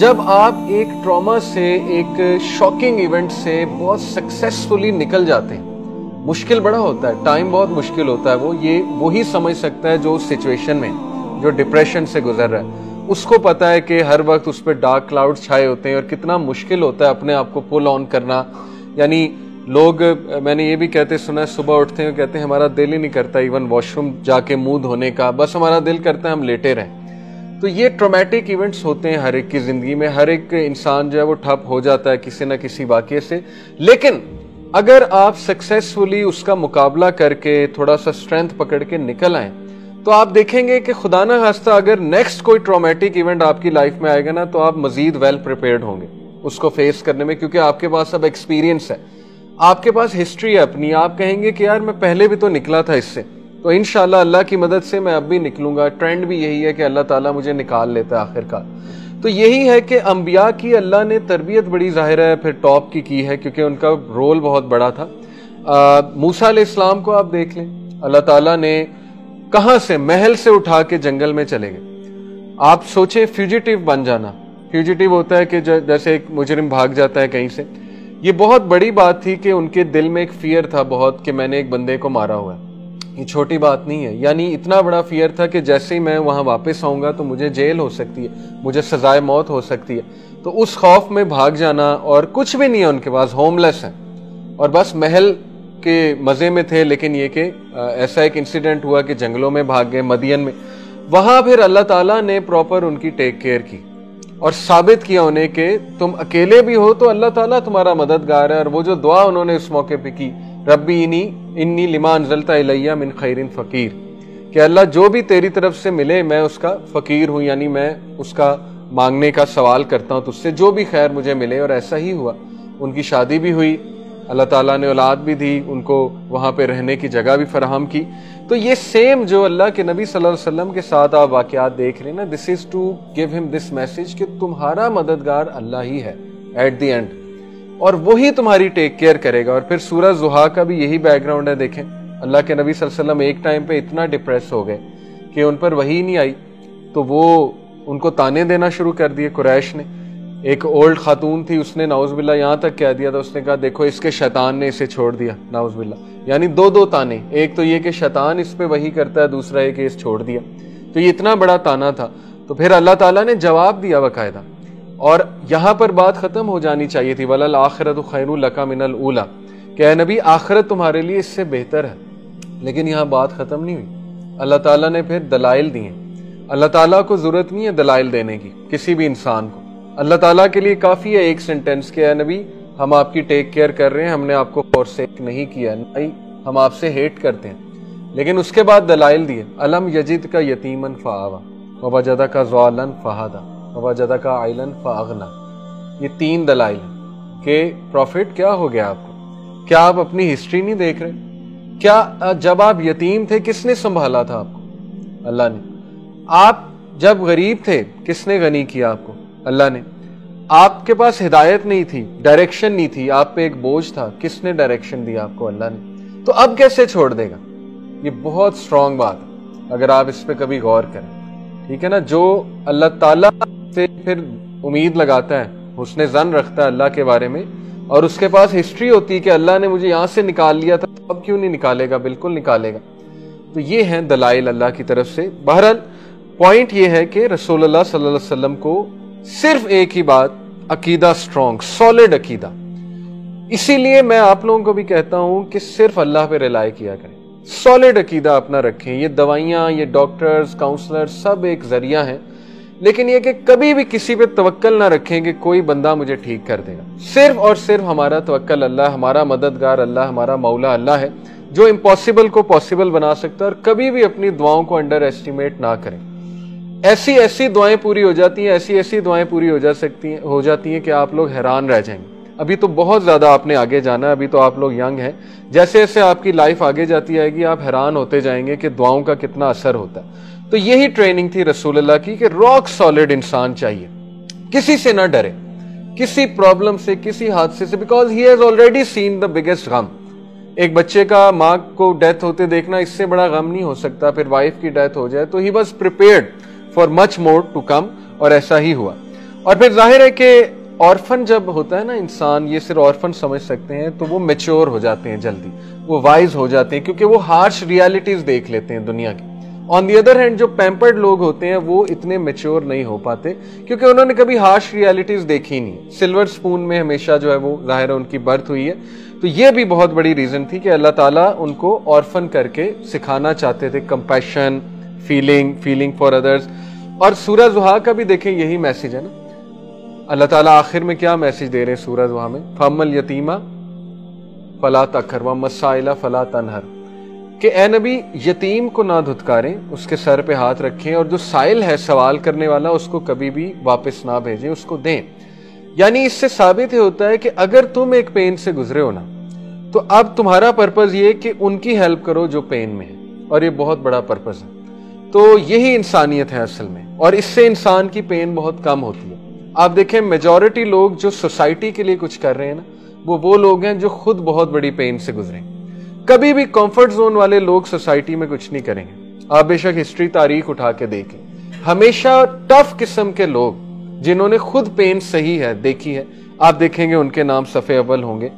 جب آپ ایک ٹراما سے، ایک شاکنگ ایونٹ سے بہت سکسیسفلی نکل جاتے ہیں، مشکل بڑا ہوتا ہے، ٹائم بہت مشکل ہوتا ہے، وہی سمجھ سکتا ہے جو اس سچویشن میں، جو ڈپریشن سے گزر رہا ہے، اس کو پتا ہے کہ ہر وقت اس پہ ڈارک کلاؤڈ چھائے ہوتے ہیں اور کتنا مشکل ہوتا ہے اپنے آپ کو پل آن کرنا. یعنی لوگ، میں نے یہ بھی کہتے سنا ہے، صبح اٹھتے ہیں کہتے ہیں ہمارا دل ہی نہیں کرتا ایون واش روم جا کے منہ دھونے کا، بس ہمارا دل کرتا ہے ہم لیٹے رہیں. تو یہ ٹرامیٹک ایونٹس ہوتے ہیں ہر ایک کی زندگی میں، ہر ایک انسان جو ہے وہ ٹھپ ہو جاتا ہے کسی نہ کسی واقعے سے. لیکن اگر آپ سکسیسفلی اس کا مقابلہ کر کے تھوڑا سا اسٹرینتھ پکڑ کے نکل آئیں تو آپ دیکھیں گے کہ خدا نہ خواستہ اگر نیکسٹ کوئی ٹرامیٹک ایونٹ آپ کی لائف میں آئے گا نا تو آپ مزید ویل پریپیئرڈ ہوں گے اس کو فیس کرنے میں، کیونکہ آپ کے پاس اب ایکسپیرینس ہے، آپ کے پاس ہسٹری ہے اپنی. آپ کہیں گے کہ یار میں پہلے بھی تو نکلا تھا اس سے، تو انشاءاللہ اللہ کی مدد سے میں اب بھی نکلوں گا. ٹرینڈ بھی یہی ہے کہ اللہ تعالیٰ مجھے نکال لیتا ہے آخر کار. تو یہی ہے کہ انبیاء کی اللہ نے تربیت بڑی ظاہر ہے پھر ٹاپ کی ہے، کیونکہ ان کا رول بہت بڑا تھا. موسیٰ علیہ السلام کو آپ دیکھ لیں، اللہ تعالیٰ نے کہاں سے، محل سے اٹھا کے جنگل میں چلے گئے. آپ سوچیں فیوجیٹیو بن جانا. فیوجیٹیو ہوتا ہے کہ جیسے ایک مجرم بھاگ جاتا ہے کہیں سے. یہ بہت بڑی بات تھی کہ ان کے دل میں ایک فیئر تھا بہت کہ میں نے ایک بندے کو مارا ہوا ہے. یہ چھوٹی بات نہیں ہے، یعنی اتنا بڑا فیئر تھا کہ جیسے ہی میں وہاں واپس آؤں گا تو مجھے جیل ہو سکتی ہے، مجھے سزائے موت ہو سکتی ہے. تو اس خوف میں بھاگ جانا، اور کچھ بھی نہیں ہے ان کے پاس، ہوم لیس ہیں اور بس محل کے مزے میں تھے. لیکن یہ کہ ایسا ایک انسیڈنٹ ہوا کہ جنگلوں میں بھاگ گئے، مدین میں. وہاں پھر اللہ تعالیٰ نے پراپر ان کی ٹیک کیئر کی اور ثابت کیا انہیں کہ تم اکیلے بھی ہو تو اللہ تعالیٰ تمہارا مددگار ہے. اور وہ جو دعا انہوں نے اس موقع پہ کی، ربی انی لما انزلت الیہ من خیر فقیر، کہ اللہ جو بھی تیری طرف سے ملے میں اس کا فقیر ہوں، یعنی میں اس کا مانگنے کا سوال کرتا ہوں تجھ سے، جو بھی خیر مجھے ملے. اور ایسا ہی ہوا، ان کی شادی بھی ہوئی، اللہ تعالیٰ نے اولاد بھی دی، ان کو وہاں پہ رہنے کی جگہ بھی فراہم کی. تو یہ سیم جو اللہ کے نبی صلی اللہ علیہ وسلم کے ساتھ آپ واقعات دیکھ رہے ہیں نا، دس از ٹو گیو ہم دس میسج کہ تمہارا مددگار اللہ ہی ہے ایٹ دی اینڈ، اور وہی تمہاری ٹیک کیئر کرے گا. اور پھر سورہ ضحیٰ کا بھی یہی بیک گراؤنڈ ہے. دیکھیں اللہ کے نبی صلی اللہ علیہ وسلم ایک ٹائم پہ اتنا ڈپریس ہو گئے کہ ان پر وحی نہیں آئی، تو وہ ان کو تانے دینا شروع کر دیے قریش نے. ایک اولڈ خاتون تھی، اس نے نعوذ باللہ یہاں تک کہہ دیا تھا، اس نے کہا دیکھو اس کے شیطان نے اسے چھوڑ دیا، نعوذ باللہ. یعنی دو تانے، ایک تو یہ کہ شیطان اس پہ وحی کرتا ہے، دوسرا یہ کہ اس چھوڑ دیا. تو یہ اتنا بڑا تانا تھا. تو پھر اللہ تعالیٰ نے جواب دیا باقاعدہ، اور یہاں پر بات ختم ہو جانی چاہیے تھی، وَلَلْآخِرَةُ خَيْرٌ لَكَ مِنَ الْأُولَىٰ، کہ اے نبی آخرت تمہارے لیے اس سے بہتر ہے. لیکن یہاں بات ختم نہیں ہوئی، اللہ تعالیٰ نے پھر دلائل دیے. اللہ تعالیٰ کو ضرورت نہیں ہے دلائل دینے کی کسی بھی انسان کو. اللہ تعالیٰ کے لیے کافی ہے ایک سینٹینس کہ اے نبی ہم آپ کی ٹیک کیئر کر رہے ہیں، ہم نے آپ کو فورسیک نہیں کیا، نہیں ہم آپ سے ہیٹ کرتے ہیں. لیکن اس کے بعد دلائل دیے، الم یجد کا یتیمن فآوا ووجدک ضالا فہدا ووجدک عائلا فاغنا. یہ 3 دلائل ہیں کہ پروفٹ کیا ہو گیا آپ کو، کیا آپ اپنی ہسٹری نہیں دیکھ رہے؟ کیا جب آپ یتیم تھے کس نے سنبھالا تھا آپ کو؟ اللہ نے. آپ جب غریب تھے کس نے غنی کیا آپ کو؟ اللہ نے. آپ کے پاس ہدایت نہیں تھی، ڈائریکشن نہیں تھی، آپ پہ ایک بوجھ تھا، کس نے ڈائریکشن دیا آپ کو؟ اللہ نے. تو اب کیسے چھوڑ دے گا؟ یہ بہت سٹرونگ بات ہے اگر آپ اس پہ کبھی غور کریں. ٹھیک ہے نا، جو اللہ تعالیٰ سے پھر امید لگاتا ہے، حسن ظن رکھتا ہے اللہ کے بارے میں، اور اس کے پاس ہسٹری ہوتی ہے کہ اللہ نے مجھے یہاں سے نکال لیا تھا، اب کیوں نہیں نکالے گا؟ بالکل نکالے گا. تو یہ ہیں دلائل اللہ کی طرف سے. بہرحال پوائنٹ یہ ہے کہ رسول اللہ صلی اللہ علیہ وسلم کو صرف ایک ہی بات، عقیدہ سٹرونگ، سالڈ عقیدہ. اسی لیے میں آپ لوگوں کو بھی کہتا ہوں کہ صرف اللہ پہ ریلائی کیا کریں، سالڈ عقیدہ اپنا رکھیں. یہ دوائیاں، یہ ڈاکٹرز، کاؤنسلر سب ایک ذریعہ ہیں، لیکن یہ کہ کبھی بھی کسی پہ توکل نہ رکھیں کہ کوئی بندہ مجھے ٹھیک کر دے گا. صرف اور صرف ہمارا توکل اللہ، ہمارا مددگار اللہ، ہمارا مولا اللہ ہے جو امپاسبل کو پاسبل بنا سکتا ہے. اور کبھی بھی اپنی دعاؤں کو انڈر ایسٹیمیٹ نہ کریں. ایسی دعائیں پوری ہو جاتی ہیں، ایسی دعائیں پوری ہو جاتی ہیں کہ آپ لوگ حیران رہ جائیں گے. ابھی تو بہت زیادہ آپ نے آگے جانا ہے، ابھی تو آپ لوگ ینگ ہیں. جیسے جیسے آپ کی لائف آگے جاتی آئے گی آپ حیران ہوتے جائیں گے کہ دعاؤں کا کتنا اثر ہوتا ہے. تو یہی ٹریننگ تھی رسول اللہ کی کہ راک سالڈ انسان چاہیے، کسی سے نہ ڈرے، کسی پرابلم سے، کسی حادثے سے، because he has already seen the biggest غم. ایک بچے کا ماں کو ڈیتھ ہوتے دیکھنا اس سے بڑا غم نہیں ہو سکتا. پھر وائف کی ڈیتھ ہو جائے تو he was prepared for much more to come, اور ایسا ہی ہوا. اور پھر ظاہر ہے کہ آرفن جب ہوتا ہے نا انسان، یہ صرف آرفن سمجھ سکتے ہیں، تو وہ میچور ہو جاتے ہیں جلدی، وہ وائز ہو جاتے ہیں، کیونکہ وہ ہارش ریالٹیز دیکھ لیتے ہیں دنیا کی۔ آن دی ادر ہینڈ جو پیمپرڈ لوگ ہوتے ہیں وہ اتنے میچور نہیں ہو پاتے، کیونکہ انہوں نے کبھی ہارش ریالٹیز دیکھی نہیں، سلور سپون میں ہمیشہ جو ہے وہ ظاہر ہے ان کی برتھ ہوئی ہے۔ تو یہ بھی بہت بڑی ریزن تھی کہ اللہ تعالیٰ ان کو آرفن کر کے سکھانا چاہتے تھے کمپیشن، فیلنگ فار ادرز۔ اور سورہ ضحیٰ کا بھی دیکھیں یہی میسج ہے نا، اللہ تعالیٰ آخر میں کیا میسج دے رہے ہیں سورہ ضحیٰ میں؟ فَأَمَّا الْيَتِيمَ فَلَا تَقْهَرْ وَأَمَّا السَّائِلَ فَلَا تَنْهَرْ، کہ اے نبی یتیم کو نہ دھتکاریں، اس کے سر پہ ہاتھ رکھیں، اور جو سائل ہے سوال کرنے والا اس کو کبھی بھی واپس نہ بھیجیں، اس کو دیں۔ یعنی اس سے ثابت ہوتا ہے کہ اگر تم ایک پین سے گزرے ہو نا، تو اب تمہارا پرپز یہ کہ ان کی ہیلپ کرو جو پین میں ہے، اور یہ بہت بڑا پرپز ہے۔ تو یہی انسانیت ہے اصل میں، اور اس سے انسان کی پین بہت کم ہوتی ہے۔ آپ دیکھیں میجورٹی لوگ جو سوسائٹی کے لیے کچھ کر رہے ہیں نا، وہ لوگ ہیں جو خود بہت بڑی پین سے گزرے۔ کبھی بھی کمفرٹ زون والے لوگ سوسائٹی میں کچھ نہیں کریں گے۔ آپ بے شک ہسٹری تاریخ اٹھا کے دیکھیں، ہمیشہ ٹف قسم کے لوگ جنہوں نے خود پین صحیح ہے دیکھی ہے، آپ دیکھیں گے ان کے نام صفحے اول ہوں گے۔